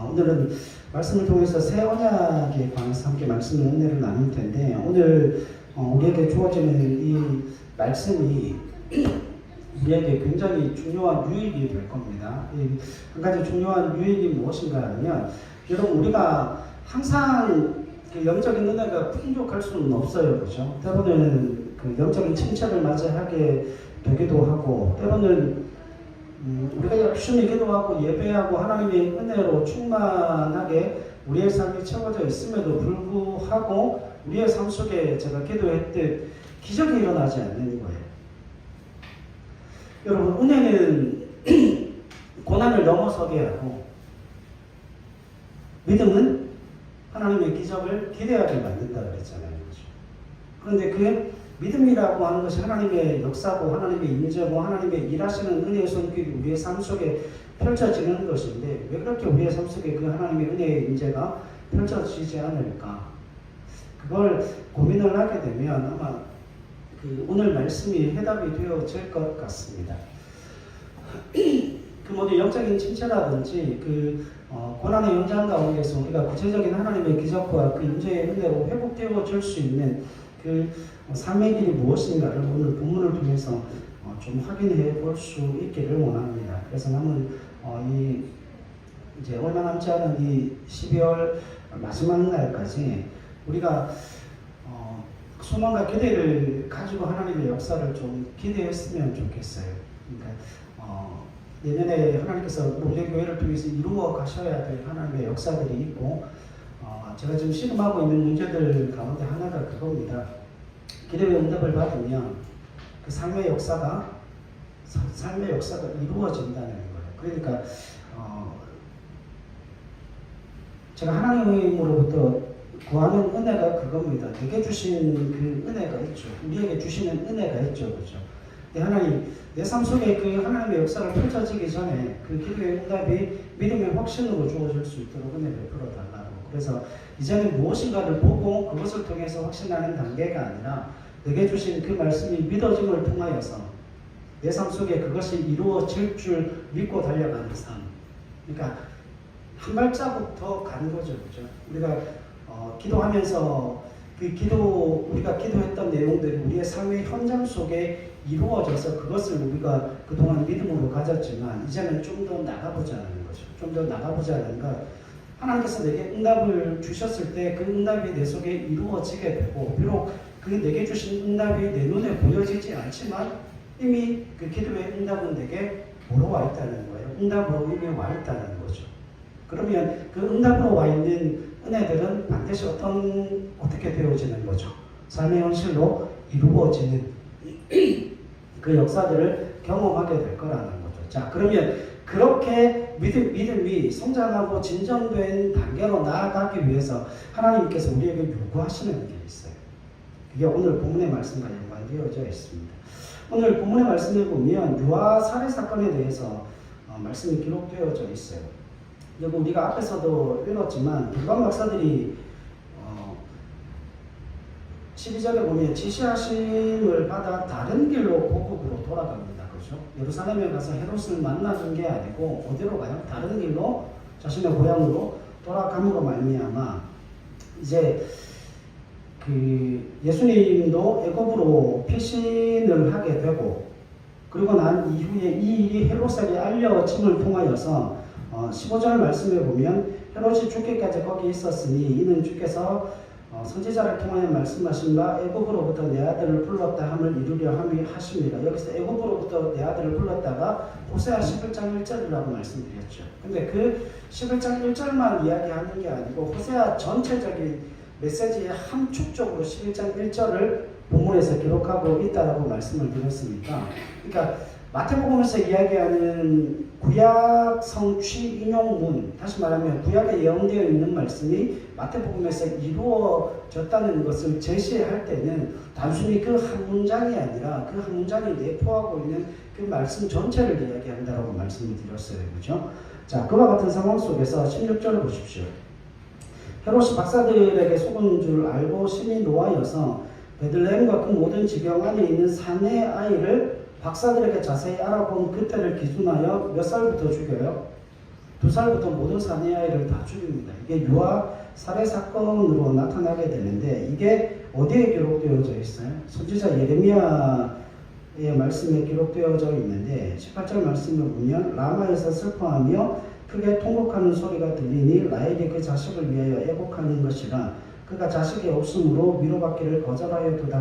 오늘은 말씀을 통해서 새 언약에 관해서 함께 말씀을 은혜를 나눌 텐데, 오늘 우리에게 주어지는 이 말씀이 우리에게 굉장히 중요한 유익이 될 겁니다. 한 가지 중요한 유익이 무엇인가 하면, 여러분, 우리가 항상 그 영적인 은혜가 풍족할 수는 없어요. 그죠? 때로는 그 영적인 침체를 맞이하게 되기도 하고, 때로는 우리가 열심히 기도하고 예배하고 하나님의 은혜로 충만하게 우리의 삶이 채워져 있음에도 불구하고 우리의 삶 속에 제가 기도했듯 기적이 일어나지 않는 거예요. 여러분, 은혜는 고난을 넘어서게 하고, 믿음은 하나님의 기적을 기대하게 만든다 그랬잖아요. 그런데 그 믿음이라고 하는 것이 하나님의 역사고 하나님의 임재고 하나님의 일하시는 은혜의 손길이 우리의 삶 속에 펼쳐지는 것인데, 왜 그렇게 우리의 삶 속에 그 하나님의 은혜의 임재가 펼쳐지지 않을까? 그걸 고민을 하게 되면 아마 그 오늘 말씀이 해답이 되어질 것 같습니다. 그 모든 영적인 침체라든지 고난의 연장 가운데서 우리가 구체적인 하나님의 기적과 그 임재의 은혜로 회복되어질 수 있는 그 삶의 길이 무엇인가를 오늘 본문을 통해서 좀 확인해 볼 수 있기를 원합니다. 그래서 남은 이제 얼마 남지 않은 이 12월 마지막 날까지 우리가 소망과 기대를 가지고 하나님의 역사를 좀 기대했으면 좋겠어요. 그러니까 내년에 하나님께서 우리 교회를 통해서 이루어 가셔야 될 하나님의 역사들이 있고, 제가 지금 씨름하고 있는 문제들 가운데 하나가 그겁니다. 기도의 응답을 받으면 그 삶의 역사가 이루어진다는 거예요. 그러니까 제가 하나님으로부터 구하는 은혜가 그겁니다. 내게 주신 그 은혜가 있죠. 우리에게 주시는 은혜가 있죠. 그렇죠? 하나님, 내 삶 속에 그 하나님의 역사가 펼쳐지기 전에 그 기도의 응답이 믿음의 확신으로 주어질 수 있도록 은혜를 베풀어 달라고. 그래서 이제는 무엇인가를 보고 그것을 통해서 확신하는 단계가 아니라 내게 주신 그 말씀이 믿어짐을 통하여서 내 삶 속에 그것이 이루어질 줄 믿고 달려가는 삶. 그러니까 한 발자국 더 가는 거죠. 그죠? 우리가 기도하면서 우리가 기도했던 내용들이 우리의 삶의 현장 속에 이루어져서 그것을 우리가 그동안 믿음으로 가졌지만, 이제는 좀 더 나가보자는 거죠. 좀 더 나가보자는 것. 하나님께서 내게 응답을 주셨을 때 그 응답이 내 속에 이루어지게 되고, 비록 그 내게 주신 응답이 내 눈에 보여지지 않지만 이미 그 기도의 응답은 내게 보러 와 있다는 거예요. 응답으로 이미 와 있다는 거죠. 그러면 그 응답으로 와 있는 은혜들은 반드시 어떻게 되어지는 거죠? 삶의 현실로 이루어지는 그 역사들을 경험하게 될 거라는 거죠. 자, 그러면 그렇게 믿음이 성장하고 진전된 단계로 나아가기 위해서 하나님께서 우리에게 요구하시는 게 있어요. 그게 오늘 본문의 말씀과 연관되어져 있습니다. 오늘 본문의 말씀을 보면 유아 살해 사건에 대해서 말씀이 기록되어져 있어요. 여기 우리가 앞에서도 읽었지만 불광 박사들이 12절에 보면 지시하심을 받아 다른 길로 고국으로 돌아갑니다. 그렇죠? 예루살렘에 가서 헤롯을 만나는 게 아니고 어디로 가요? 다른 길로 자신의 고향으로 돌아감으로 말미암아 이제 예수님도 애굽으로 피신을 하게 되고, 그리고 난 이후에 이 일이 헤롯에게 알려짐을 통하여서 15절 말씀에 보면 헤롯이 죽기까지 거기 있었으니 이는 주께서 선지자를 통하여 말씀하신 바 애굽으로부터 내 아들을 불렀다 함을 이루려 함이 하십니다. 여기서 애굽으로부터 내 아들을 불렀다가 호세아 11장 1절이라고 말씀드렸죠. 근데 그 11장 1절만 이야기하는 게 아니고 호세아 전체적인 메시지의 함축적으로 11장 1절을 본문에서 기록하고 있다라고 말씀을 드렸으니까, 그러니까 마태복음에서 이야기하는 구약 성취 인용문, 다시 말하면 구약에 예언되어 있는 말씀이 마태복음에서 이루어졌다는 것을 제시할 때는 단순히 그 한 문장이 아니라 그 한 문장이 내포하고 있는 그 말씀 전체를 이야기한다라고 말씀을 드렸어요. 그렇죠? 자, 그와 같은 상황 속에서 16절을 보십시오. 헤롯이 박사들에게 속은 줄 알고 심히 노하여서 베들레헴과 그 모든 지경 안에 있는 사내 아이를 박사들에게 자세히 알아본 그때를 기준하여 몇 살부터 죽여요? 2살부터 모든 사내 아이를 다 죽입니다. 이게 유아 살해 사건으로 나타나게 되는데 이게 어디에 기록되어져 있어요? 선지자 예레미야의 말씀에 기록되어져 있는데 18절 말씀을 보면 라마에서 슬퍼하며 크게 통곡하는 소리가 들리니 라헬이 그 자식을 위하여 애곡하는 것이라 그가 자식이 없으므로 위로받기를 거절하였도다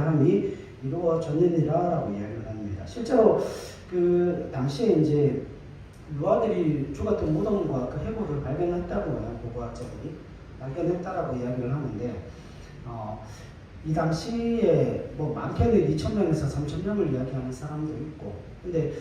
함이 이루어졌느니라라고 이야기를 합니다. 실제로 그 당시에 이제 유아들이 죽었던 무덤과 그 해골을 발견했다고요. 고고학자들이 발견했다라고 이야기를 하는데 이 당시에 뭐 많게는 2,000명에서 3,000명을 이야기하는 사람도 있고 근데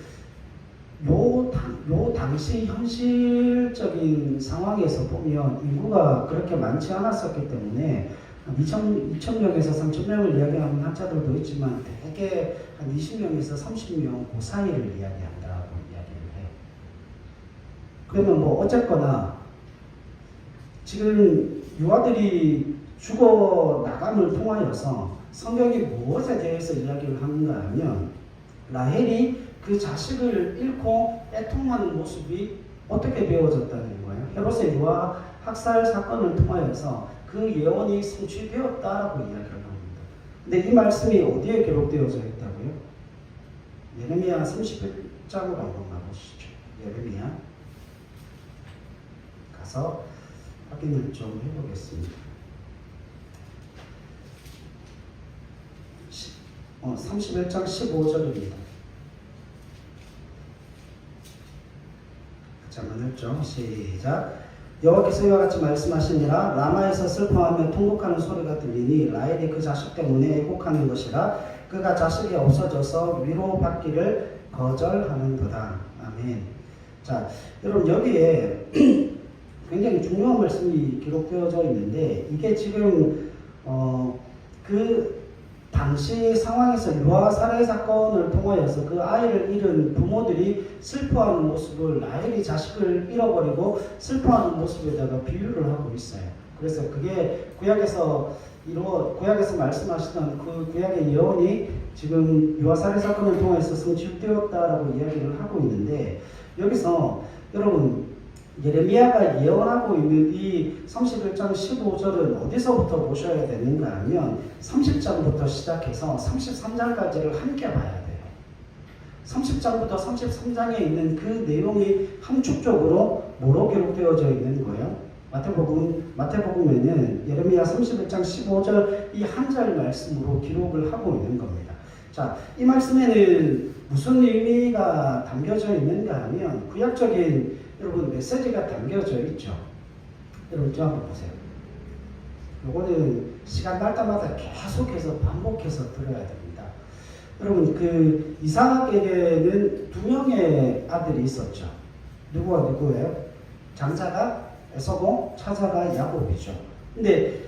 요 당시 현실적인 상황에서 보면 인구가 그렇게 많지 않았었기 때문에 2,000명에서 3,000명을 이야기하는 학자들도 있지만 대개 한 20명에서 30명 그 사이를 이야기한다고 이야기를 해요. 그러면 뭐 어쨌거나 지금 유아들이 죽어 나감을 통하여서 성경이 무엇에 대해서 이야기를 하는가 하면 라헬이 그 자식을 잃고 애통하는 모습이 어떻게 배워졌다는 거예요. 헤롯의 유아 학살 사건을 통하여서 그 예언이 성취되었다라고 이야기를 합니다. 근데 이 말씀이 어디에 기록되어져 있다고요? 예레미야 31장으로 한번 가보시죠. 예레미야 가서 확인을 좀 해보겠습니다. 31장 15절입니다. 잠깐 읽죠. 시작. 여호와께서 이와 같이 말씀하시니라 라마에서 슬퍼하며 통곡하는 소리가 들리니 라헬이 그 자식 때문에 애곡하는 것이라 그가 자식이 없어져서 위로받기를 거절하는도다. 아멘. 자, 여러분 여기에 굉장히 중요한 말씀이 기록되어져 있는데 이게 지금 그 당시 상황에서 유아 살해 사건을 통하여서 그 아이를 잃은 부모들이 슬퍼하는 모습을 라헬이 자식을 잃어버리고 슬퍼하는 모습에다가 비유를 하고 있어요. 그래서 그게 구약에서 말씀하시던 그 구약의 예언이 지금 유아 살해 사건을 통해서 성취되었다라고 이야기를 하고 있는데 여기서 여러분 예레미야가 예언하고 있는 이 31장 15절은 어디서부터 보셔야 되는가 하면 30장부터 시작해서 33장까지를 함께 봐야 돼요. 30장부터 33장에 있는 그 내용이 함축적으로 뭐로 기록되어져 있는 거예요? 마태복음에는 예레미야 31장 15절 이 한 절 말씀으로 기록을 하고 있는 겁니다. 자, 이 말씀에는 무슨 의미가 담겨져 있는가 하면 구약적인 여러분 메시지가 담겨져 있죠. 여러분 저 한번 보세요. 요거는 시간 날 때마다 계속해서 반복해서 들어야 됩니다. 여러분 그 이삭에게는 2명의 아들이 있었죠. 누구와 누구예요? 장자가 에서고 차자가 야곱이죠. 근데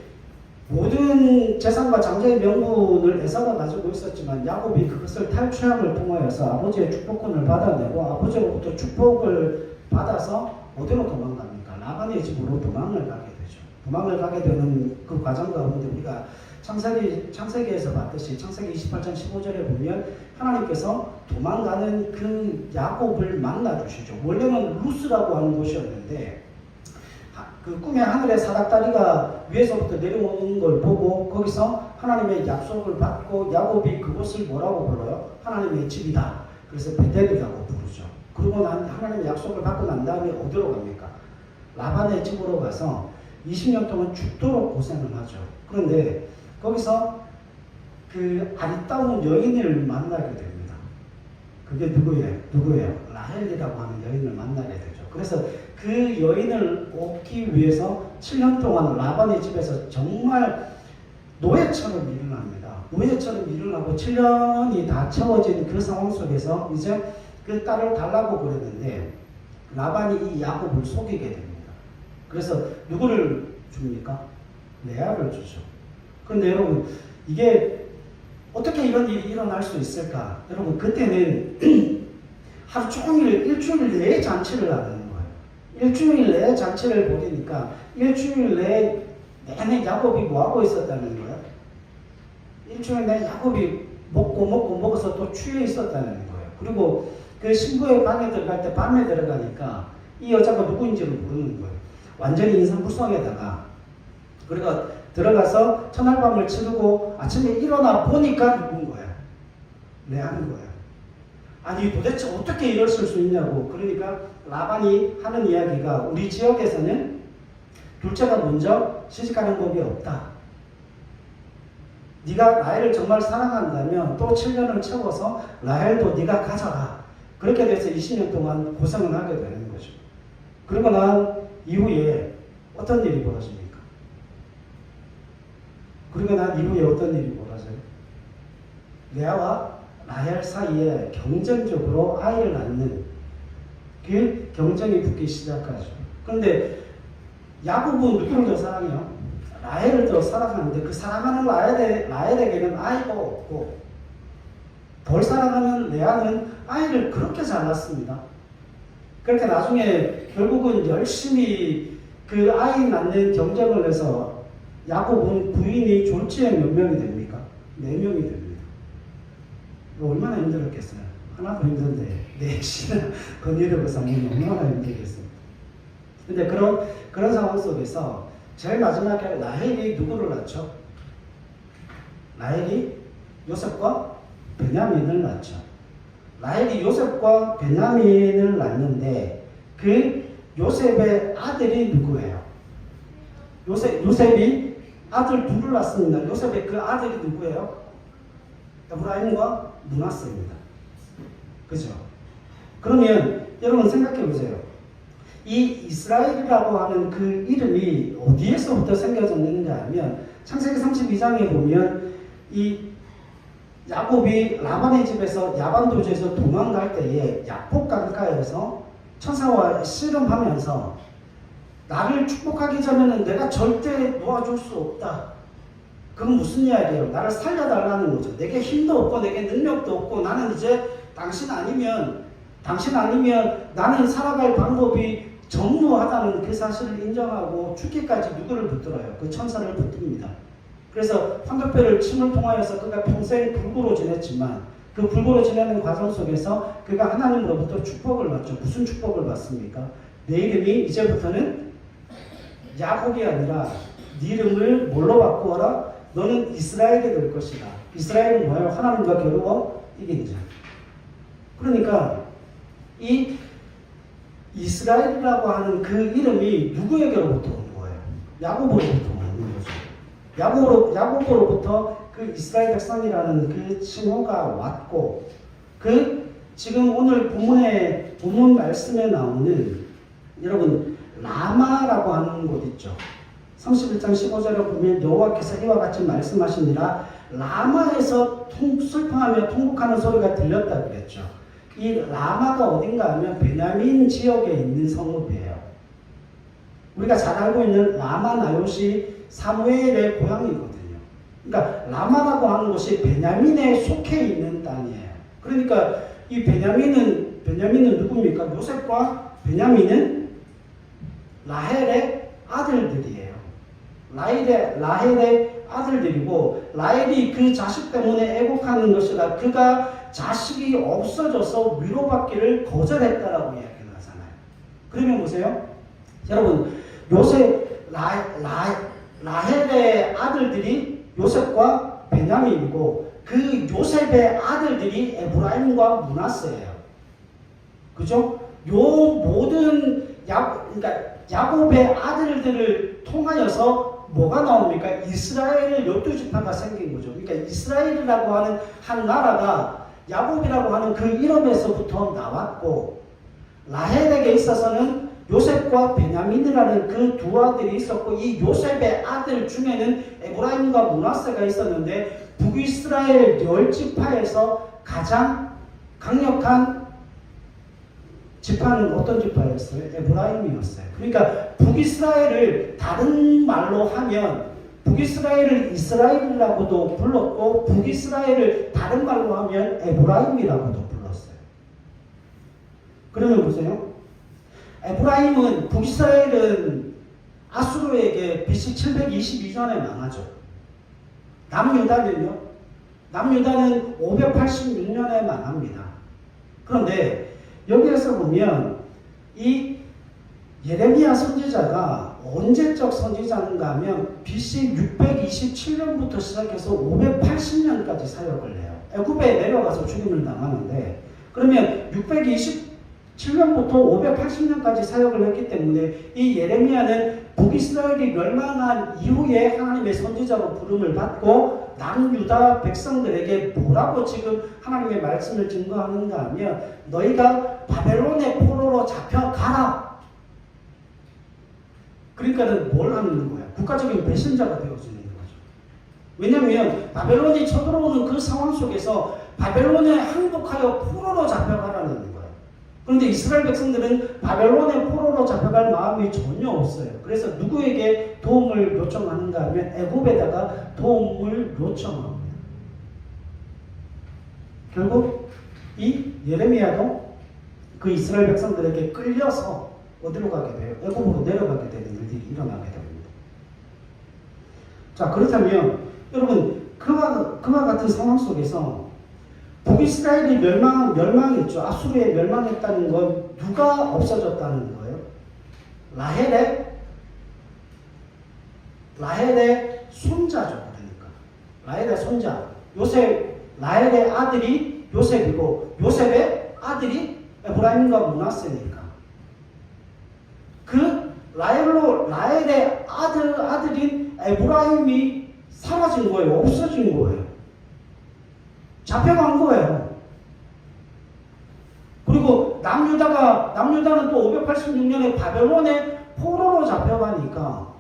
모든 재산과 장자의 명분을 에서가 가지고 있었지만 야곱이 그것을 탈취함을 통하여서 아버지의 축복권을 받아내고 아버지로부터 축복을 받아서 어디로 도망갑니까? 라반의 집으로 도망을 가게 되죠. 도망을 가게 되는 그 과정 가운데 우리가 창세기에서 봤듯이 창세기 28장 15절에 보면 하나님께서 도망가는 그 야곱을 만나 주시죠. 원래는 루스라고 하는 곳이었는데 그 꿈에 하늘의 사닥다리가 위에서부터 내려오는 걸 보고 거기서 하나님의 약속을 받고 야곱이 그곳을 뭐라고 불러요? 하나님의 집이다. 그래서 베델이라고 부르죠. 그리고 하나님의 약속을 받고 난 다음에 어디로 갑니까? 라반의 집으로 가서 20년 동안 죽도록 고생을 하죠. 그런데 거기서 그 아리따운 여인을 만나게 됩니다. 그게 누구예요? 라헬이라고 하는 여인을 만나게 되죠. 그래서 그 여인을 얻기 위해서 7년 동안 라반의 집에서 정말 노예처럼 일을 합니다. 노예처럼 일을 하고 7년이 다 채워진 그 상황 속에서 이제 그 딸을 달라고 그랬는데 라반이 이 야곱을 속이게 됩니다. 그래서 누구를 줍니까? 레아를 주죠. 그런데 여러분 이게 어떻게 이런 일이 일어날 수 있을까? 여러분 그때는 하루 종일 일주일 내에 잔치를 하는 거예요. 일주일 내에 잔치를 벌이니까 일주일 내에 내내 야곱이 뭐하고 있었다는 거예요? 일주일 내에 야곱이 먹고 먹어서 또 취해 있었다는 거예요. 그리고 그 신부의 방에 들어갈 때 밤에 들어가니까 이 여자가 누구인지를 모르는 거예요. 완전히 인상불성에다가. 그러니까 들어가서 첫날밤을 치르고 아침에 일어나 보니까 누군 거야. 레아인 거야. 아니 도대체 어떻게 이랬을 수 있냐고. 그러니까 라반이 하는 이야기가 우리 지역에서는 둘째가 먼저 시집가는 법이 없다. 네가 라헬을 정말 사랑한다면 또 7년을 채워서 라헬도 네가 가져라. 그렇게 돼서 20년 동안 고생을 하게 되는 거죠. 그리고 난 이후에 어떤 일이 벌어집니까? 그리고 난 이후에 어떤 일이 벌어져요? 레아와 라헬 사이에 경쟁적으로 아이를 낳는 그 경쟁이 붙기 시작하죠. 그런데 야곱은 누구를 더 사랑해요? 라헬을 더 사랑하는데 그 사랑하는 라헬에게는 아이가 없고 덜 사랑하는 레아는 아이를 그렇게 잘 낳습니다. 그렇게 나중에 결국은 열심히 그 아이 낳는 경쟁을 해서 야곱은 부인이 졸지에 몇 명이 됩니까? 4명이 됩니다. 얼마나 힘들었겠어요. 하나도 힘든데 넷이나 건의력을 쌓으면 얼마나 힘들겠어요. 근데 그런 상황 속에서 제일 마지막에 라헬이 누구를 낳죠? 라헬이 요셉과 베냐민을 낳죠. 라헬이 요셉과 베냐민을 낳는데 그 요셉의 아들이 누구예요? 요셉이 아들 둘을 낳습니다. 요셉의 그 아들이 누구예요? 에브라임과 므낫세입니다. 그죠? 그러면 여러분 생각해 보세요. 이 이스라엘이라고 하는 그 이름이 어디에서부터 생겨졌는가 하면 창세기 32장에 보면 이 야곱이 라반의 집에서 야반도주에서 도망갈 때에 야복 강가에서 천사와 씨름하면서 나를 축복하기 전에는 내가 절대 놓아줄 수 없다. 그건 무슨 이야기예요? 나를 살려달라는 거죠. 내게 힘도 없고 내게 능력도 없고 나는 이제 당신 아니면 나는 살아갈 방법이 전무하다는 그 사실을 인정하고 죽기까지 누구를 붙들어요? 그 천사를 붙듭니다. 그래서 황급별을 침을 통하여서 그가 평생 불구로 지냈지만 그 불구로 지내는 과정 속에서 그가 하나님으로부터 축복을 받죠. 무슨 축복을 받습니까? 내 이름이 이제부터는 야곱이 아니라 네 이름을 뭘로 바꾸어라? 너는 이스라엘이 될 것이다. 이스라엘은 뭐예요? 하나님과 겨루어 이긴 자. 그러니까 이 이스라엘이라고 하는 그 이름이 누구에게로부터 온 거예요? 야곱으로부터 오는 거죠. 야곱으로부터 그 이스라엘 백성이라는 그 칭호가 왔고, 그 지금 오늘 본문 말씀에 나오는 여러분 라마라고 하는 곳 있죠. 31장 15절에 보면 여호와께서 이와 같이 말씀하시니라 라마에서 슬퍼하며 통곡하는 소리가 들렸다 그랬죠. 이 라마가 어딘가 하면 베냐민 지역에 있는 성읍이에요. 우리가 잘 알고 있는 라마 나요시 사무엘의 고향이거든요. 그러니까 라마라고 하는 곳이 베냐민에 속해 있는 땅이에요. 그러니까 이 베냐민은 누굽니까? 요셉과 베냐민은 라헬의 아들들이에요. 라헬의 아들들이고 라헬이 그 자식 때문에 애곡하는 것이라 그가 자식이 없어져서 위로받기를 거절했다라고 이야기를 하잖아요. 그러면 보세요. 여러분 라헬의 아들들이 요셉과 베냐민이고 그 요셉의 아들들이 에브라임과 므낫세예요. 그죠? 요 모든 그러니까 야곱의 아들들을 통하여서 뭐가 나옵니까? 이스라엘 12지파가 생긴 거죠. 그러니까 이스라엘이라고 하는 한 나라가 야곱이라고 하는 그 이름에서부터 나왔고, 라헬에게 있어서는 요셉과 베냐민이라는 그 두 아들이 있었고, 이 요셉의 아들 중에는 에브라임과 므낫세가 있었는데 북이스라엘 10지파에서 가장 강력한 지파는 어떤 지파였어요? 에브라임이었어요. 그러니까 북이스라엘을 다른 말로 하면 북이스라엘을 이스라엘이라고도 불렀고 북이스라엘을 다른 말로 하면 에브라임이라고도 불렀어요. 그러면 보세요. 에브라임은 북이스라엘은 아수르에게 BC 722년에 망하죠. 남유다는요? 남유다는 586년에 망합니다. 그런데 여기에서 보면 이 예레미야 선지자가 언제적 선지자인가 하면 BC 627년부터 시작해서 580년까지 사역을 해요. 애굽에 내려가서 죽임을 당하는데, 그러면 627년부터 580년까지 사역을 했기 때문에 이 예레미야는 북이스라엘이 멸망한 이후에 하나님의 선지자로 부름을 받고 남유다 백성들에게 뭐라고 지금 하나님의 말씀을 증거하는가 하면, 너희가 바벨론의 포로로 잡혀가라. 그러니까는 뭘 하는 거야? 국가적인 배신자가 되어지는 거죠. 왜냐하면 바벨론이 쳐들어오는 그 상황 속에서 바벨론에 항복하여 포로로 잡혀가라는 거예요. 그런데 이스라엘 백성들은 바벨론의 포로로 잡혀갈 마음이 전혀 없어요. 그래서 누구에게 도움을 요청하는가 하면 애굽에다가 도움을 요청합니다. 결국 이 예레미야도 그 이스라엘 백성들에게 끌려서 어디로 가게 돼요? 애굽으로 내려가게 되는 일들이 일어나게 됩니다. 자, 그렇다면 여러분 그와 같은 상황 속에서 북이스라엘이 멸망했죠. 아수르에 멸망했다는 건 누가 없어졌다는 거예요? 라헬의 손자죠. 그러니까 라헬의 손자 라헬의 아들이 요셉이고 요셉의 아들이 에브라임과 므낫세니까 그 라헬의 아들인 에브라임이 사라진 거예요. 없어진 거예요. 잡혀간 거예요. 그리고 남유다는 또 586년에 바벨론의 포로로 잡혀가니까,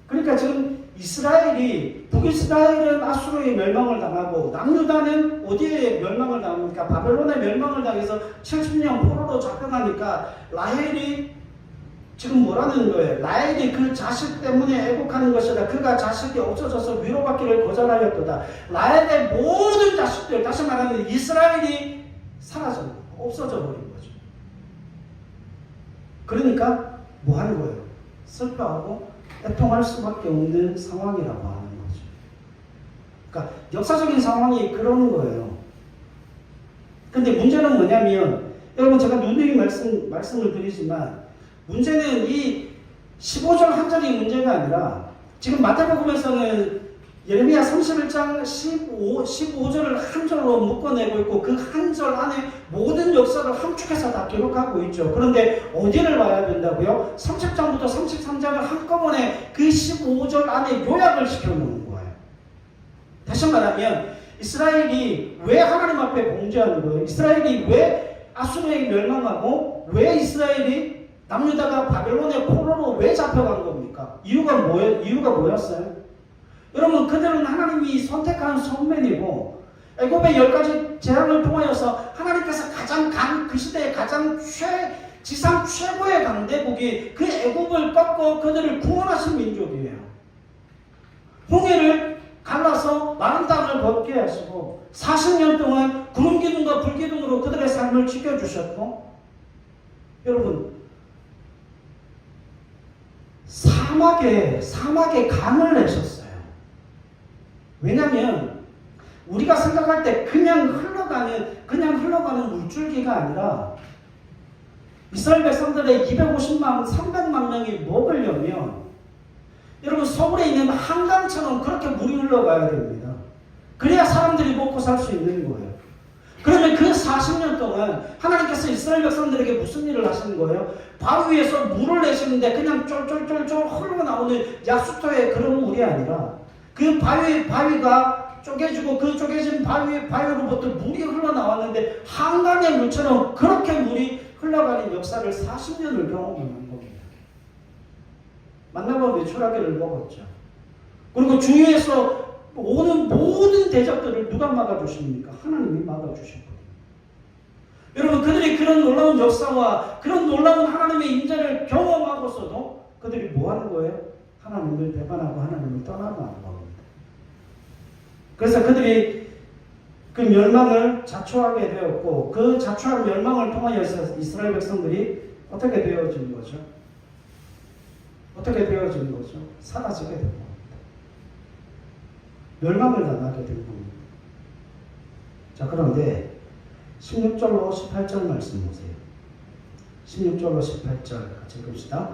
그러니까 지금 북이스라엘은 아수르의 멸망을 당하고 남유다는 어디에 멸망을 당합니까? 바벨론에 멸망을 당해서 70년 포로로 잡혀가니까 라헬이 지금 뭐라는 거예요? 라헬이 그 자식 때문에 애곡하는 것이다. 그가 자식이 없어져서 위로받기를 거절하였도다. 라헬의 모든 자식들, 다시 말하면 이스라엘이 없어져 버린 거죠. 그러니까 뭐 하는 거예요? 슬퍼하고 애통할 수밖에 없는 상황이라고 하는 거죠. 그러니까 역사적인 상황이 그런 거예요. 근데 문제는 뭐냐면, 여러분 제가 누누이 말씀을 드리지만, 문제는 이 15절 한 절이 문제가 아니라, 지금 마태복음에서는 예레미야 31장 15절을 한 절로 묶어내고 있고 그 한 절 안에 모든 역사를 함축해서 다 기록하고 있죠. 그런데 어디를 봐야 된다고요? 30장부터 33장을 한꺼번에 그 15절 안에 요약을 시켜놓은 거예요. 다시 말하면 이스라엘이 왜 하나님 앞에 범죄하는 거예요? 이스라엘이 왜 아수르에 멸망하고 왜 이스라엘이 남유다가 바벨론의 포로로 왜 잡혀간 겁니까? 이유가 뭐였어요? 여러분, 그들은 하나님이 선택한 선맨이고 애굽의 10가지 재앙을 통하여서 하나님께서 그 시대에 지상 최고의 강대국이 그 애굽을 꺾고 그들을 구원하신 민족이에요. 홍해를 갈라서 마른 땅을 걷게 하시고 40년 동안 구름 기둥과 불 기둥으로 그들의 삶을 지켜주셨고, 여러분 사막에 강을 내셨어요. 왜냐하면 우리가 생각할 때 그냥 흘러가는 물줄기가 아니라 이스라엘 백성들의 250만, 300만 명이 먹으려면 여러분 서울에 있는 한강처럼 그렇게 물이 흘러가야 됩니다. 그래야 사람들이 먹고 살 수 있는 거예요. 그러면 그 40년 동안 하나님께서 이스라엘 백성들에게 무슨 일을 하시는 거예요? 바위 위에서 물을 내시는데 그냥 쫄쫄쫄쫄 흘러나오는 야수토의 그런 물이 아니라 그 바위가 쪼개지고 그 쪼개진 바위로부터 물이 흘러나왔는데 한강의 물처럼 그렇게 물이 흘러가는 역사를 40년을 경험한 겁니다. 만나봐 메추라기를 먹었죠. 그리고 주위에서 오는 모든 대적들을 누가 막아주십니까? 하나님이 막아주신 거예요. 여러분, 그들이 그런 놀라운 역사와 그런 놀라운 하나님의 인자를 경험하고서도 그들이 뭐 하는 거예요? 하나님을 배반하고 하나님을 떠나가는 겁니다. 그래서 그들이 그 멸망을 자초하게 되었고, 그 자초한 멸망을 통하여서 이스라엘 백성들이 어떻게 되어진 거죠? 사라지게 된 겁니다. 멸망을 당하게 된 겁니다. 자, 그런데 16절로 18절 말씀 보세요. 16절로 18절 같이 읽읍시다.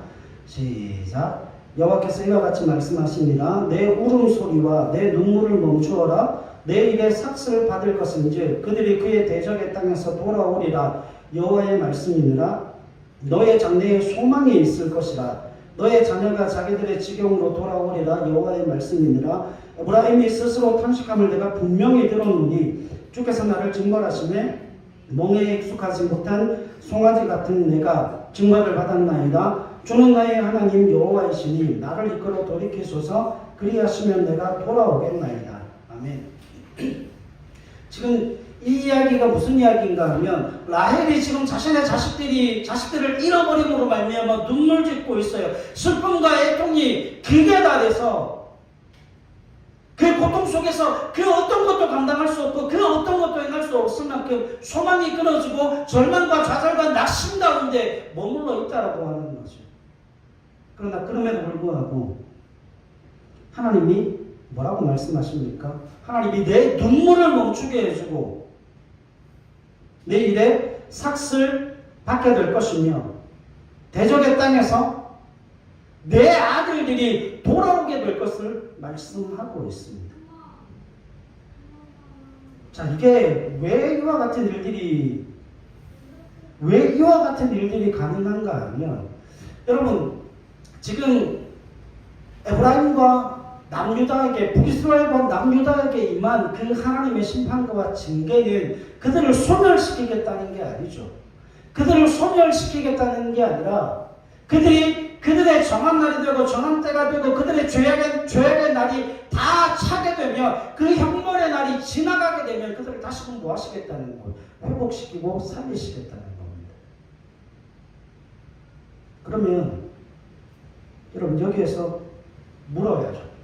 시작. 여호와께서 이와 같이 말씀하십니다. 내 울음소리와 내 눈물을 멈추어라. 내 입에 삭슬을 받을 것은즉 그들이 그의 대적의 땅에서 돌아오리라. 여호와의 말씀이니라. 너의 장래에 소망이 있을 것이라. 너의 자녀가 자기들의 지경으로 돌아오리라. 여호와의 말씀이니라. 에브라임이 스스로 탄식함을 내가 분명히 들었노니 주께서 나를 징벌하시매 멍에에 익숙하지 못한 송아지 같은 내가 징벌을 받았나이다. 주는 나의 하나님 여호와이시니 나를 이끌어 돌이키소서. 그리하시면 내가 돌아오겠나이다. 아멘. 지금 이 이야기가 무슨 이야기인가 하면 라헬이 지금 자신의 자식들을 잃어버림으로 말미암아 눈물 짓고 있어요. 슬픔과 애통이 극에 달해서 그 고통 속에서 그 어떤 것도 감당할 수 없고 그 어떤 것도 행할 수 없을 만큼 소망이 끊어지고 절망과 좌절과 낙심 가운데 머물러 있다라고 하는 거죠. 그러나 그럼에도 불구하고 하나님이 뭐라고 말씀하십니까? 하나님이 내 눈물을 멈추게 해주고 내 일에 삭슬 받게 될 것이며 대적의 땅에서 내 아들들이 돌아오게 될 것을 말씀하고 있습니다. 자, 이게 왜 이와 같은 일들이 가능한가 하면 여러분 지금 에브라임과 남유다에게 북이스라엘과 남유다에게 임한 그 하나님의 심판과 징계는 그들을 소멸시키겠다는 게 아니죠. 그들을 소멸시키겠다는 게 아니라 그들의 정한 날이 되고 정한 때가 되고 그들의 죄악의 날이 다 차게 되면 그 형벌의 날이 지나가게 되면 그들을 다시금 뭐 하시겠다는 거예요? 회복시키고 살리시겠다는 겁니다. 그러면 여러분 여기에서 물어야죠.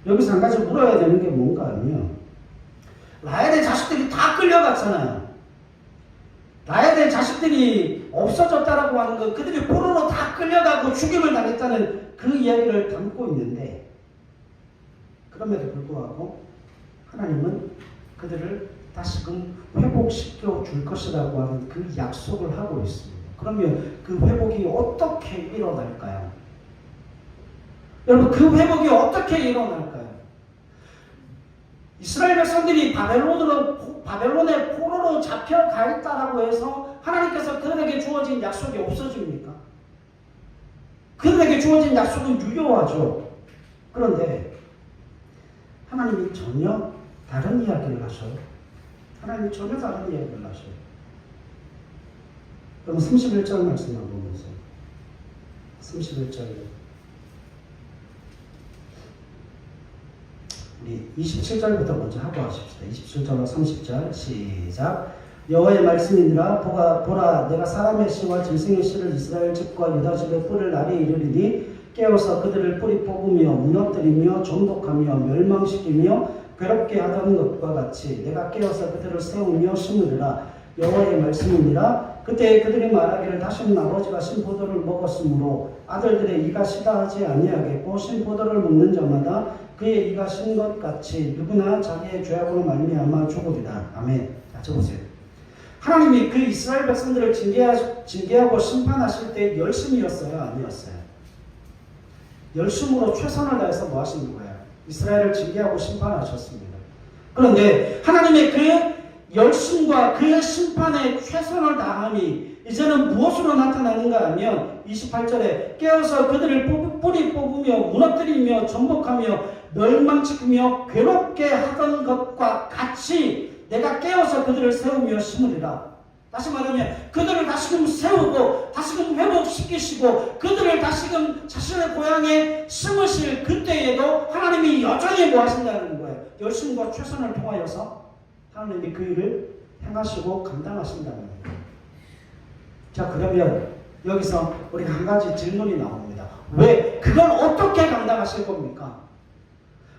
여기서 한 가지 물어야 되는 게 뭔가 하면 라헬의 자식들이 다 끌려갔잖아요. 라헬의 자식들이 없어졌다라고 하는 것, 그들이 포로로 다 끌려가고 죽임을 당했다는 그 이야기를 담고 있는데 그럼에도 불구하고 하나님은 그들을 다시금 회복시켜 줄 것이라고 하는 그 약속을 하고 있습니다. 그러면 그 회복이 어떻게 일어날까요? 여러분 그 회복이 어떻게 일어날까요? 이스라엘 백성들이 바벨론의 포로로 잡혀가 있다라고 해서 하나님께서 그들에게 주어진 약속이 없어집니까? 그들에게 주어진 약속은 유효하죠. 그런데 하나님이 전혀 다른 이야기를 하셔요. 하나님이 전혀 다른 이야기를 하셔요. 그럼 31절 말씀 한번 보세요. 31절. 우리 27절부터 먼저 하고 하십시다. 27절로 30절 시작. 여호와의 말씀이니라. 보라 내가 사람의 씨와 짐승의 씨를 이스라엘 집과 유다 집에 뿌릴 날이 이르리니 깨어서 그들을 뿌리 뽑으며 무너뜨리며 존독하며 멸망시키며 괴롭게 하던 것과 같이 내가 깨어서 그들을 세우며 심으리라. 여호와의 말씀이니라. 그때 그들이 말하기를 다시는 아버지가 신포도를 먹었으므로 아들들의 이가 시다 하지 아니하겠고 신포도를 먹는 자마다 그의 이가 신 것 같이 누구나 자기의 죄악으로 말미암아 죽으리라. 아멘. 자, 적으세요. 하나님이 그 이스라엘 백성들을 징계하고 심판하실 때 열심이었어요? 아니었어요? 열심으로 최선을 다해서 뭐 하시는 거예요? 이스라엘을 징계하고 심판하셨습니다. 그런데 하나님의 그 열심과 그 심판의 최선을 다함이 이제는 무엇으로 나타나는가 하면 28절에 깨어서 그들을 뿌리 뽑으며 무너뜨리며 전복하며 멸망시키며 괴롭게 하던 것과 같이 내가 깨어서 그들을 세우며 심으리라. 다시 말하면 그들을 다시금 세우고 다시금 회복시키시고 그들을 다시금 자신의 고향에 심으실 그때에도 하나님이 여전히 뭐 하신다는 거예요. 열심과 최선을 통하여서 하나님이 그 일을 행하시고 감당하신다는 거예요. 자, 그러면 여기서 우리가 한 가지 질문이 나옵니다. 왜? 그걸 어떻게 감당하실 겁니까?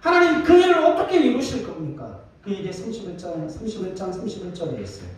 하나님 그 일을 어떻게 이루실 겁니까? 그 일이 31장 31절에 있어요.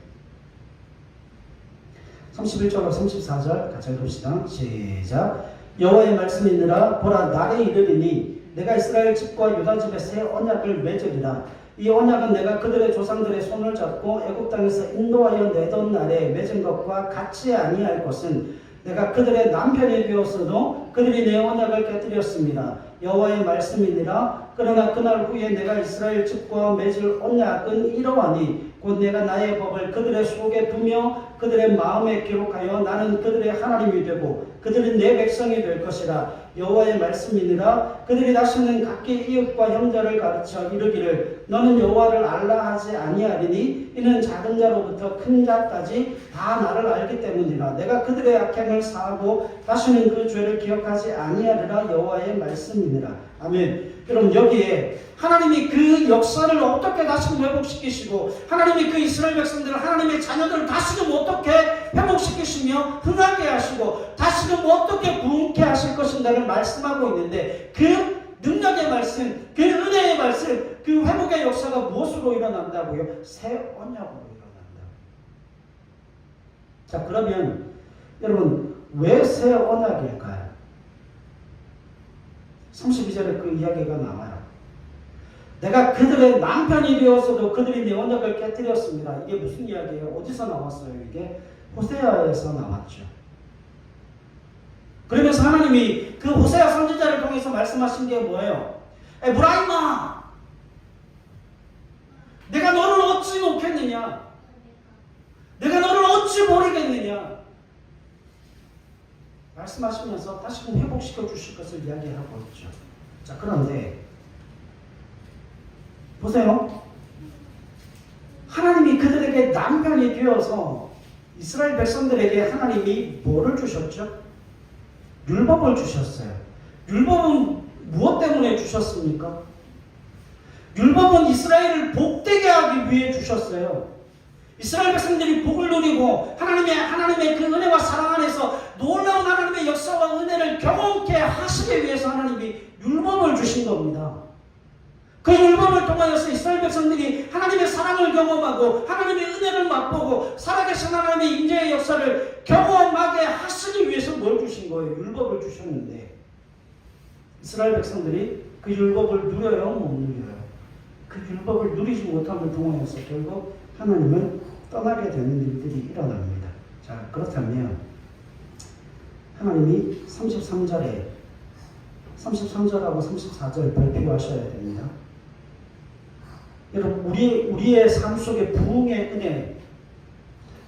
31절과 34절 같이 읽읍시다. 시작. 여호와의 말씀이니라. 보라 날에 이르리니 내가 이스라엘 집과 유다 집에 새 언약을 맺으리라. 이 언약은 내가 그들의 조상들의 손을 잡고 애굽 땅에서 인도하여 내던 날에 맺은 것과 같이 아니할 것은 내가 그들의 남편이 되었어도 그들이 내 언약을 깨뜨렸습니다. 여호와의 말씀이니라. 그러나 그날 후에 내가 이스라엘 집과 맺을 언약은 이러하니 곧 내가 나의 법을 그들의 속에 두며 그들의 마음에 기록하여 나는 그들의 하나님이 되고 그들은 내 백성이 될 것이라. 여호와의 말씀이니라. 그들이 다시는 각기 이웃과 형제를 가르쳐 이르기를 너는 여호와를 알라 하지 아니하리니 이는 작은 자로부터 큰 자까지 다 나를 알기 때문이라. 내가 그들의 악행을 사하고 다시는 그 죄를 기억하지 아니하리라. 여호와의 말씀이니라. 아멘. 여러분, 여기에 하나님이 그 역사를 어떻게 다시 회복시키시고 하나님이 그 이스라엘 백성들을, 하나님의 자녀들을 다시금 어떻게 회복시키시며 흥하게 하시고 다시금 어떻게 부흥케 하실 것인가를 말씀하고 있는데, 그 능력의 말씀, 그 은혜의 말씀, 그 회복의 역사가 무엇으로 일어난다고요? 새 언약으로 일어난다. 자, 그러면 여러분, 왜 새 언약일까요? 32절에 그 이야기가 나와요. 내가 그들의 남편이 되었어도 그들이 내 언약을 깨뜨렸습니다. 이게 무슨 이야기예요? 어디서 나왔어요? 이게 호세아에서 나왔죠. 그러면서 하나님이 그 호세아 선지자를 통해서 말씀하신 게 뭐예요? 에브라임아, 내가 너를 어찌 놓겠느냐? 내가 너를 어찌 버리겠느냐? 말씀하시면서 다시금 회복시켜 주실 것을 이야기하고 있죠. 자, 그런데 보세요. 하나님이 그들에게 남편이 되어서 이스라엘 백성들에게 하나님이 뭐를 주셨죠? 율법을 주셨어요. 율법은 무엇 때문에 주셨습니까? 율법은 이스라엘을 복되게 하기 위해 주셨어요. 이스라엘 백성들이 복을 누리고 하나님의 그 은혜와 사랑 안에서 놀라운 하나님의 역사와 은혜를 경험케 하시기 위해서 하나님이 율법을 주신 겁니다. 그 율법을 통하여서 이스라엘 백성들이 하나님의 사랑을 경험하고 하나님의 은혜를 맛보고 살아계신 하나님의 임재의 역사를 경험하게 하시기 위해서 뭘 주신 거예요? 율법을 주셨는데 이스라엘 백성들이 그 율법을 누려요? 못 누려요? 그 율법을 누리지 못함을 통하여서 결국 하나님은 떠나게 되는 일들이 일어납니다. 자, 그렇다면 하나님이 33절하고 34절 발표하셔야 됩니다. 여러분, 우리의 삶 속에 부흥의 은혜,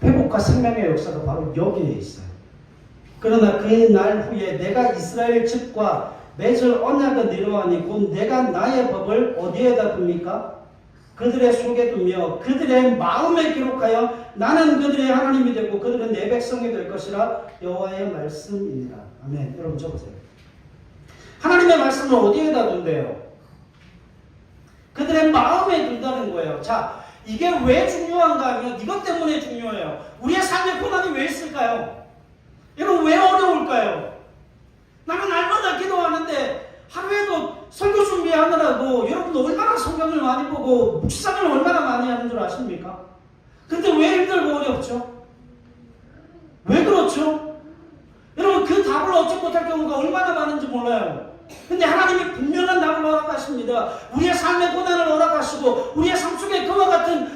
회복과 생명의 역사가 바로 여기에 있어요. 그러나 그 날 후에 내가 이스라엘 집과 맺을 언약은 이러하니 곧 내가 나의 법을 어디에다 둡니까? 그들의 속에 두며 그들의 마음에 기록하여 나는 그들의 하나님이 되고 그들은 내 백성이 될 것이라. 여호와의 말씀이니라. 아멘. 여러분 적으세요. 하나님의 말씀을 어디에다 둔대요? 그들의 마음에 둔다는 거예요. 자, 이게 왜 중요한가 하면 이것 때문에 중요해요. 우리의 삶에 고난이 왜 있을까요? 여러분, 왜 어려울까요? 나는 날마다 기도하는데 하루에도 설교 준비하느라고 여러분 얼마나 성경을 많이 보고 묵상을 얼마나 많이 하는 줄 아십니까? 근데 왜 힘들고 어렵죠? 왜 그렇죠? 여러분, 그 답을 얻지 못할 경우가 얼마나 많은지 몰라요. 근데 하나님이 분명한 답을 허락하십니다. 우리의 삶의 고난을 허락하시고 우리의 삶 속에 그와 같은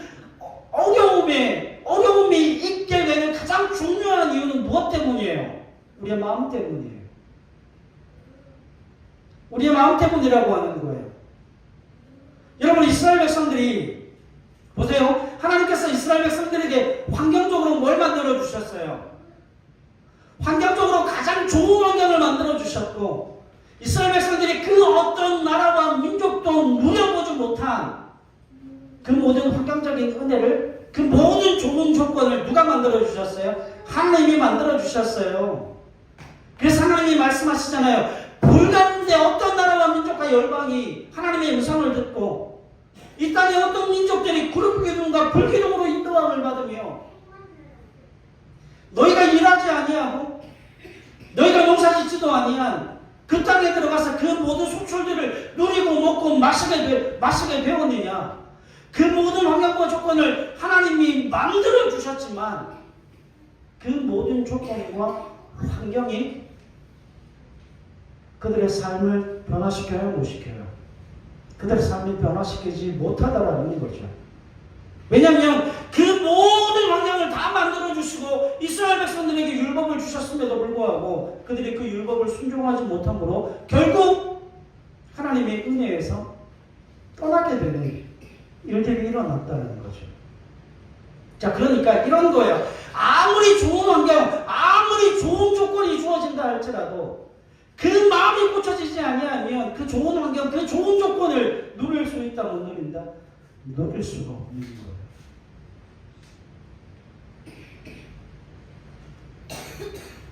어려움이 있게 되는 가장 중요한 이유는 무엇 때문이에요? 우리의 마음 때문이에요. 우리의 마음 때문이라고 하는 거예요. 여러분, 이스라엘 백성들이 보세요. 하나님께서 이스라엘 백성들에게 환경적으로 뭘 만들어 주셨어요? 환경적으로 가장 좋은 환경을 만들어 주셨고 이스라엘 백성들이 그 어떤 나라와 민족도 누려보지 못한 그 모든 환경적인 은혜를, 그 모든 좋은 조건을 누가 만들어 주셨어요? 하나님이 만들어 주셨어요. 그래서 하나님이 말씀하시잖아요. 불가운데 어떤 나라와 민족과 열방이 하나님의 음성을 듣고 이 땅에 어떤 민족들이 그룹 기둥과 불기둥으로 인도함을 받으며 너희가 일하지 아니하고 너희가 농사짓지도 아니한 그 땅에 들어가서 그 모든 속출들을 누리고 먹고 마시게 되었느냐? 그 모든 환경과 조건을 하나님이 만들어 주셨지만 그 모든 조건과 환경이 그들의 삶을 변화시켜요? 못 시켜요? 그들의 삶을 변화시키지 못하더라는 거죠. 왜냐하면 그 모든 환경을 다 만들어주시고 이스라엘 백성들에게 율법을 주셨음에도 불구하고 그들이 그 율법을 순종하지 못함으로 결국 하나님의 은혜에서 떠나게 되는 일들이 일어났다는 거죠. 자, 그러니까 이런 거예요. 아무리 좋은 환경, 아무리 좋은 조건이 주어진다 할지라도 그 마음이 고쳐지지 아니하면 그 좋은 환경, 그 좋은 조건을 누릴 수 있다, 못 누린다? 누릴 수가 없는 거예요.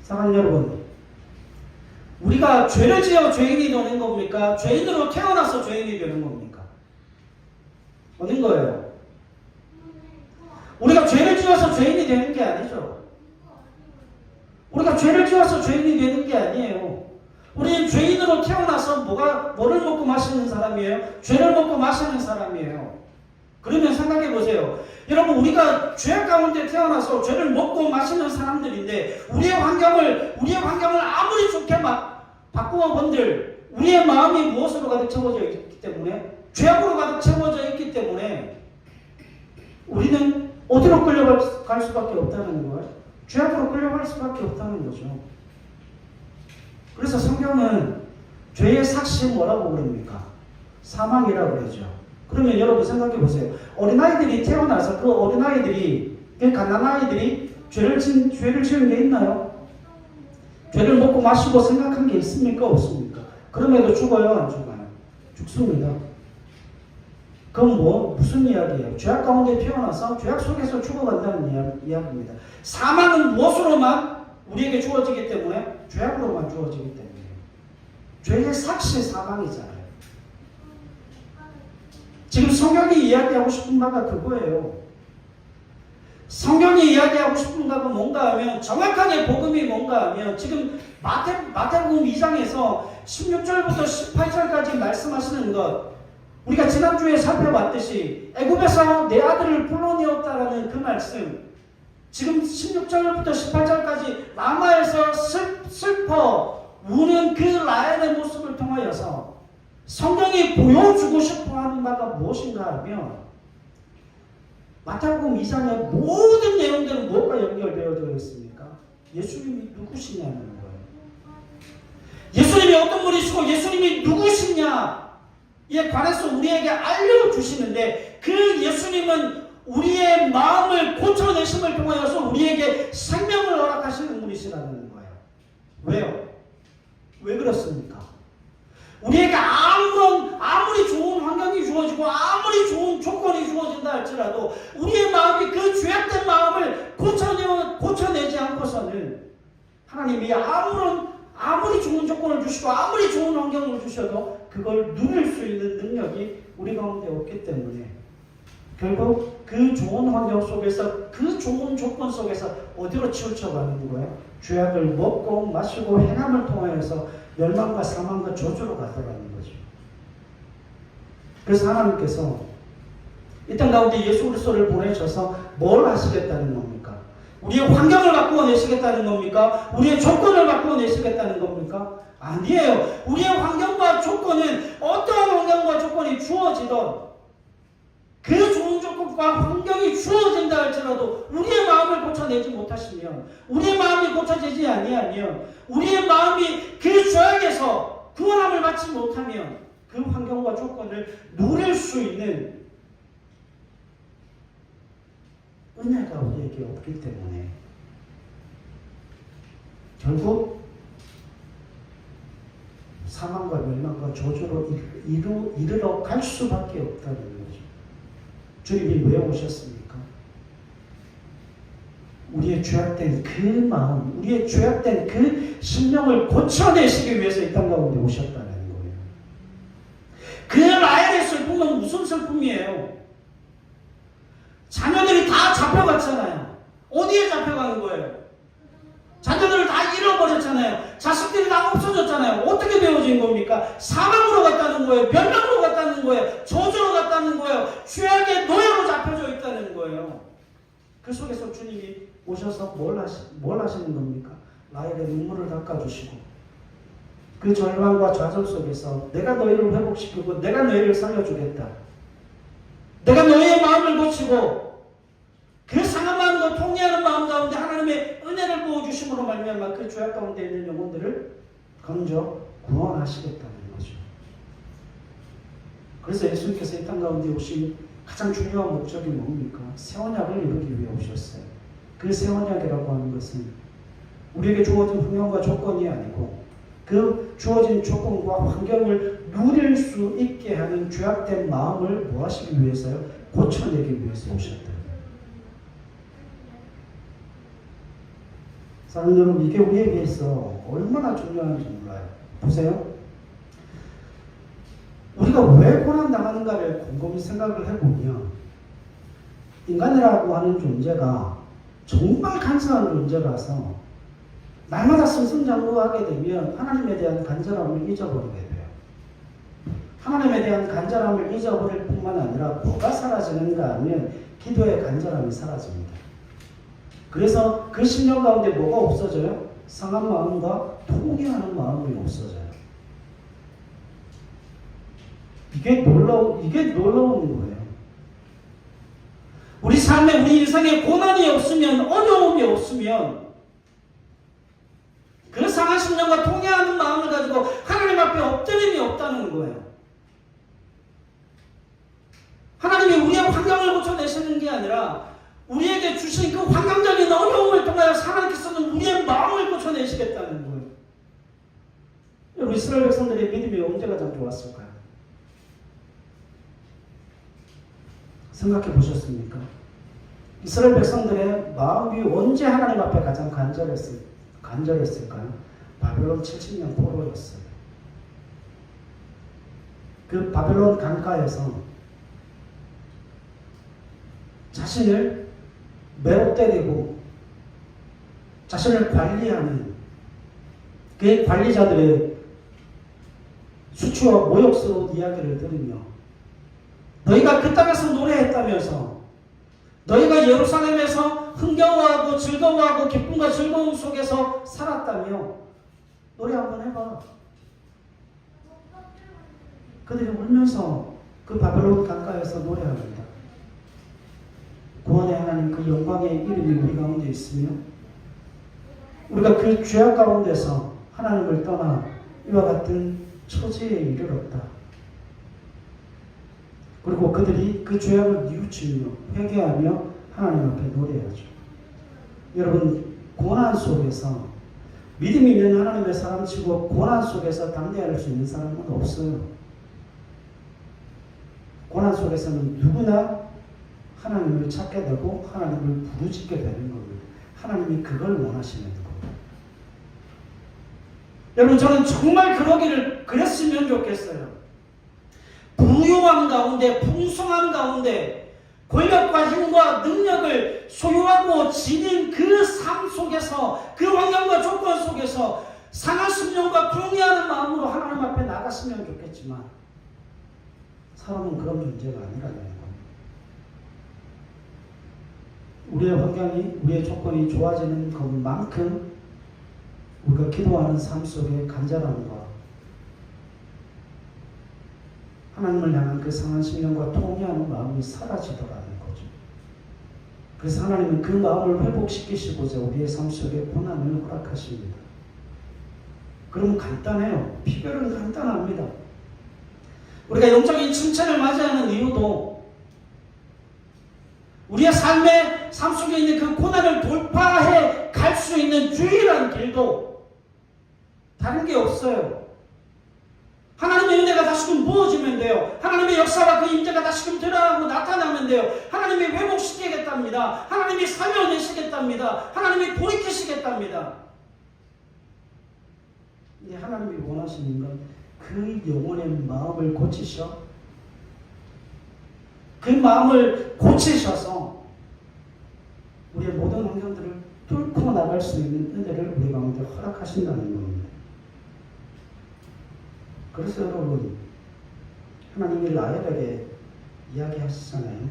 사랑하는 여러분, 우리가 죄를 지어 죄인이 되는 겁니까? 죄인으로 태어나서 죄인이 되는 겁니까? 어느 거예요? 우리가 죄를 지어서 죄인이 되는 게 아니죠. 우리가 죄를 지어서 죄인이 되는 게 아니에요. 우리는 죄인으로 태어나서 뭐를 먹고 마시는 사람이에요? 죄를 먹고 마시는 사람이에요. 그러면 생각해 보세요. 여러분, 우리가 죄 가운데 태어나서 죄를 먹고 마시는 사람들인데 우리의 환경을 아무리 좋게 바꾸어 본들 우리의 마음이 무엇으로 가득 채워져 있기 때문에, 죄악으로 가득 채워져 있기 때문에 우리는 어디로 끌려갈 수밖에 없다는 거예요. 죄악으로 끌려갈 수밖에 없다는 거죠. 그래서 성경은 죄의 삭시 뭐라고 부릅니까? 사망이라고 그러죠. 그러면 여러분 생각해 보세요. 어린아이들이 태어나서 그 어린아이들이, 그 갓난아이들이 죄를 지은 게 있나요? 죄를 먹고 마시고 생각한 게 있습니까? 없습니까? 그럼에도 죽어요? 안 죽어요? 죽습니다. 그건 무슨 이야기예요? 죄악 가운데 태어나서 죄악 속에서 죽어간다는 이야기입니다. 사망은 무엇으로만 우리에게 주어지기 때문에? 죄악으로만 주어지기 때문에. 죄의 삭시 사망이잖아요. 지금 성경이 이야기하고 싶은 바가 그거예요. 성경이 이야기하고 싶은 바가 뭔가 하면, 정확하게 복음이 뭔가 하면, 지금 마태복음 2장에서 16절부터 18절까지 말씀하시는 것, 우리가 지난주에 살펴봤듯이 애굽에서 내 아들을 불러내었다라는 그 말씀, 지금 16절부터 18절까지 라마에서 슬퍼 우는 그 라헬의 모습을 통하여서 성경이 보여주고 싶어하는 바가 무엇인가 하면, 마태복음 2장의 모든 내용들은 무엇과 연결되어져 있습니까? 예수님이 누구시냐는 거예요. 예수님이 어떤 분이시고 예수님이 누구시냐에 관해서 우리에게 알려주시는데, 그 예수님은 우리의 마음을 고쳐내심을 통하여서 우리에게 생명을 허락하시는 분이시라는 거예요. 왜요? 왜 그렇습니까? 우리에게 아무리 좋은 환경이 주어지고 아무리 좋은 조건이 주어진다 할지라도 우리의 마음이 그 죄악된 마음을 고쳐내지 않고서는 하나님이 아무리 좋은 조건을 주시고 아무리 좋은 환경을 주셔도 그걸 누릴 수 있는 능력이 우리 가운데 없기 때문에 결국 그 좋은 환경 속에서, 그 좋은 조건 속에서 어디로 치우쳐가는 거예요? 죄악을 먹고 마시고 행함을 통하여서 멸망과 사망과 저주로 가더라는 거죠. 그래서 하나님께서 이 땅 가운데 예수 그리스도를 보내셔서 뭘 하시겠다는 겁니까? 우리의 환경을 바꾸어 내시겠다는 겁니까? 우리의 조건을 바꾸어 내시겠다는 겁니까? 아니에요. 우리의 환경과 조건은 어떠한 환경과 조건이 주어지던 그 좋은 조건과 환경이 주어진다 할지라도 우리의 마음을 고쳐내지 못하시면, 우리의 마음이 고쳐지지 아니하면, 우리의 마음이 그 죄악에서 구원함을 받지 못하면 그 환경과 조건을 누릴 수 있는 은혜가 우리에게 없기 때문에 결국 사망과 멸망과 저주로 이르러 갈 수밖에 없다는 거죠. 주님이 왜 오셨습니까? 우리의 죄악된 그 마음, 우리의 죄악된 그 심령을 고쳐내시기 위해서 이 땅 가운데 오셨다는 거예요. 그 라헬의 슬픔은 무슨 슬픔이에요? 자녀들이 다 잡혀갔잖아요. 어디에 잡혀가는 거예요? 자녀들을 다 잃어버렸잖아요. 자식들이 다 없어졌잖아요. 어떻게 되어진 겁니까? 사망으로 갔다는 거예요. 멸망으로 갔다는 거예요. 저주로 갔다는 거예요. 죄악의 노예로 잡혀져 있다는 거예요. 그 속에서 주님이 오셔서 뭘 하시는 겁니까? 라헬의 눈물을 닦아주시고 그 절망과 좌절 속에서 내가 너희를 회복시키고 내가 너희를 살려주겠다. 내가 너희의 마음을 고치고 그 상한 마음과 통해하는 마음 가운데 하나님의 은혜를 부어주심으로 말미암아 그 죄악 가운데 있는 영혼들을 건져 구원하시겠다는 거죠. 그래서 예수님께서 이 땅 가운데 오신 가장 중요한 목적이 뭡니까? 새 언약을 이루기 위해 오셨어요. 그 새 언약이라고 하는 것은 우리에게 주어진 환경과 조건이 아니고 그 주어진 조건과 환경을 누릴 수 있게 하는 죄악된 마음을 뭐 하시기 위해서요? 고쳐내기 위해서 오셨다. 사랑하는 여러분, 이게 우리에게 있어 얼마나 중요한지 몰라요. 보세요. 우리가 왜 고난당하는가를 곰곰이 생각을 해보면 인간이라고 하는 존재가 정말 간사한 존재라서 날마다 승승장구하게 되면 하나님에 대한 간절함을 잊어버리게 돼요. 하나님에 대한 간절함을 잊어버릴 뿐만 아니라 뭐가 사라지는가 하면 기도의 간절함이 사라집니다. 그래서 그 심령 가운데 뭐가 없어져요? 상한 마음과 통회하는 마음이 없어져요. 이게 놀라운 거예요. 우리 삶에 우리 인생에 고난이 없으면 어려움이 없으면 그 상한 심령과 통회하는 마음을 가지고 하나님 앞에 엎드림이 없다는 거예요. 하나님이 우리의 환경을 고쳐내시는 게 아니라 우리에게 주신 그 환경적인 어려움을 통하여 하나님께서는 우리의 마음을 고쳐내시겠다는 거예요. 여러분, 이스라엘 백성들의 믿음이 언제 가장 좋았을까요? 생각해 보셨습니까? 이스라엘 백성들의 마음이 언제 하나님 앞에 가장 간절했을까요? 바벨론 70년 포로였어요. 그 바벨론 강가에서 자신을 매우 때리고 자신을 관리하는 그 관리자들의 수치와 모욕스러운 이야기를 들으며 너희가 그 땅에서 노래했다면서 너희가 예루살렘에서 흥겨워하고 즐거워하고 기쁨과 즐거움 속에서 살았다며 노래 한번 해봐. 그들이 울면서 그 바벨론 강가에서 노래합니다. 구원의 하나님 그 영광의 이름이 우리 가운데 있으며 우리가 그 죄악 가운데서 하나님을 떠나 이와 같은 처지에 이르렀다. 그리고 그들이 그 죄악을 뉘우치며 회개하며 하나님 앞에 노래하죠. 여러분, 고난 속에서 믿음 있는 하나님의 사람치고 고난 속에서 담대할 수 있는 사람은 없어요. 고난 속에서는 누구나 하나님을 찾게 되고 하나님을 부르짖게 되는 겁니다. 하나님이 그걸 원하시는 겁니다. 여러분, 저는 정말 그랬으면 좋겠어요. 부유함 가운데, 풍성함 가운데 권력과 힘과 능력을 소유하고 지닌 그 삶 속에서 그 환경과 조건 속에서 상한 심령과 통회하는 마음으로 하나님 앞에 나갔으면 좋겠지만 사람은 그런 존재가 아니라는 겁니다. 우리의 환경이, 우리의 조건이 좋아지는 것만큼 우리가 기도하는 삶 속에 간절함과 하나님을 향한 그 상한 심령과 통회하는 마음이 사라지더라는 거죠. 그래서 하나님은 그 마음을 회복시키시고자 우리의 삶 속에 고난을 허락하십니다. 그러면 간단해요. 비결은 간단합니다. 우리가 영적인 침체를 맞이하는 이유도 우리의 삶 속에 있는 그 고난을 돌파해 갈 수 있는 유일한 길도 다른 게 없어요. 하나님의 은혜가 다시금 부어지면 돼요. 하나님의 역사와 그 임재가 다시금 드러나고 나타나면 돼요. 하나님이 회복시키겠답니다. 하나님이 살려내시겠답니다. 하나님이 돌이키시겠답니다. 근데 하나님이 원하시는 건 그 영혼의 마음을 고치셔. 그 마음을 고치셔서 우리의 모든 환경들을 뚫고 나갈 수 있는 은혜를 우리 가운데 허락하신다는 겁니다. 그래서 여러분, 하나님이 라헬에게 이야기하시잖아요.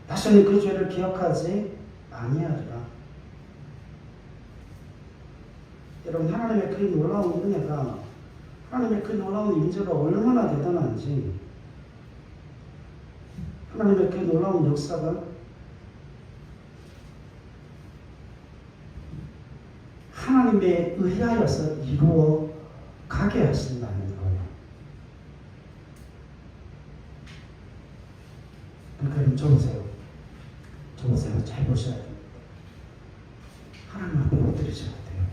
다시는 그 죄를 기억하지 아니하리라. 여러분 하나님의 그 놀라운 은혜가 하나님의 그 놀라운 임재가 얼마나 대단한지 하나님의 그 놀라운 역사가 하나님에 의하여서 이루어 가게 하신다는 거예요. 그럼 저보세요. 잘 보셔야 됩니다. 하나님 앞에 엎드리셔야 돼요.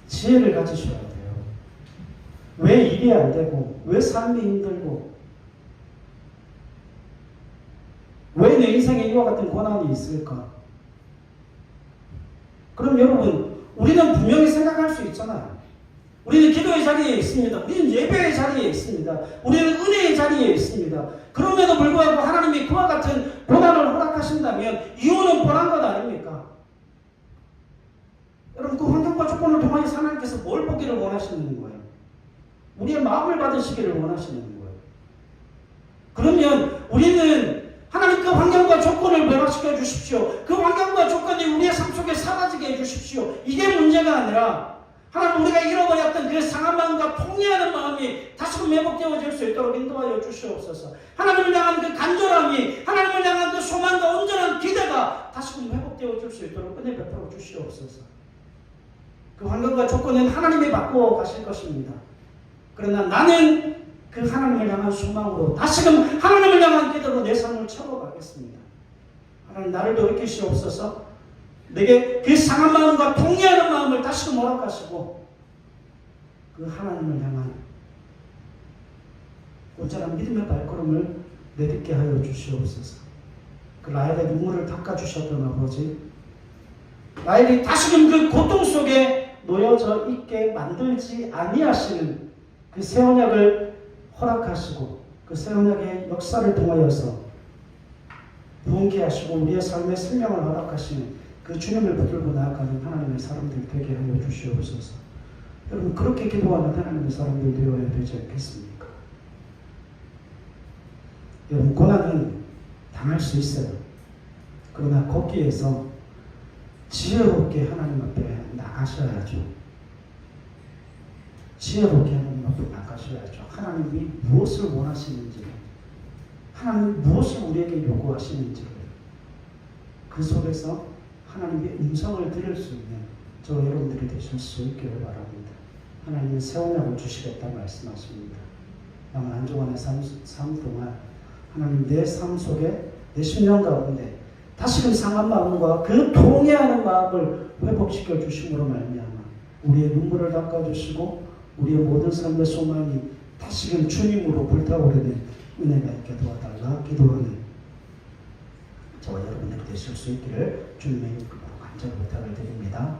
지혜를 가지셔야 돼요. 왜 일이 안 되고, 왜 삶이 힘들고, 왜 내 인생에 이와 같은 고난이 있을까? 그럼 여러분, 우리는 분명히 생각할 수 있잖아요. 우리는 기도의 자리에 있습니다. 우리는 예배의 자리에 있습니다. 우리는 은혜의 자리에 있습니다. 그럼에도 불구하고 하나님이 그와 같은 고난을 허락하신다면 이유는 뻔한 것 아닙니까? 여러분, 그 환경과 조건을 통해서 하나님께서 뭘 보기를 원하시는 거예요? 우리의 마음을 받으시기를 원하시는 거예요. 그러면 우리는 하나님 그 환경과 조건을 변화시켜 주십시오. 그 환경과 조건이 우리의 삶 속에 사라지게 해 주십시오. 이게 문제가 아니라 하나님 우리가 잃어버렸던 그 상한 마음과 통회하는 마음이 다시금 회복되어질 수 있도록 인도하여 주시옵소서. 하나님을 향한 그 간절함이, 하나님을 향한 그 소망과 온전한 기대가 다시금 회복되어질 수 있도록 은혜 베풀어 주시옵소서. 그 환경과 조건은 하나님이 바꾸어 가실 것입니다. 그러나 나는 그 하나님을 향한 소망으로 다시금 하나님을 향한 기도로 내 삶을 채워가겠습니다. 하나님 나를 돌이키시옵소서. 내게 그 상한 마음과 통회하는 마음을 다시금 허락하시고 그 하나님을 향한 온전한 믿음의 발걸음을 내딛게 하여 주시옵소서. 그 라헬의 눈물을 닦아주셨던 아버지, 라헬이 다시금 그 고통 속에 놓여져 있게 만들지 아니하시는 그 새 언약을 허락하시고 그 새 언약의 역사를 통하여서 부흥케 하시고 우리의 삶의 생명을 허락하시는 그 주님을 붙들고 나아가는 하나님의 사람들 되게 하여 주시옵소서. 여러분 그렇게 기도하는 하나님의 사람들 되어야 되지 않겠습니까? 여러분 고난은 당할 수 있어요. 그러나 거기에서 지혜롭게 하나님 앞에 나가셔야죠. 지혜롭게 하나님 앞에 나가셔야죠. 하나님이 무엇을 원하시는지, 하나님이 무엇을 우리에게 요구하시는지를 그 속에서 하나님의 음성을 들을 수 있는 저 여러분들이 되실 수 있기를 바랍니다. 하나님은 새 언약을 주시겠다 말씀하십니다. 남은 한 주간의 삶 동안 하나님 내 삶 속에 내 심령 가운데 다시금 상한 마음과 그 통회하는 마음을 회복시켜 주심으로 말미암아 우리의 눈물을 닦아주시고 우리의 모든 삶의 소망이 다시금 주님으로 불타오르는 은혜가 있게 도와달라 기도하는 저와 여러분들이 되실 수 있기를 주님의 이름으로 간절히 부탁을 드립니다.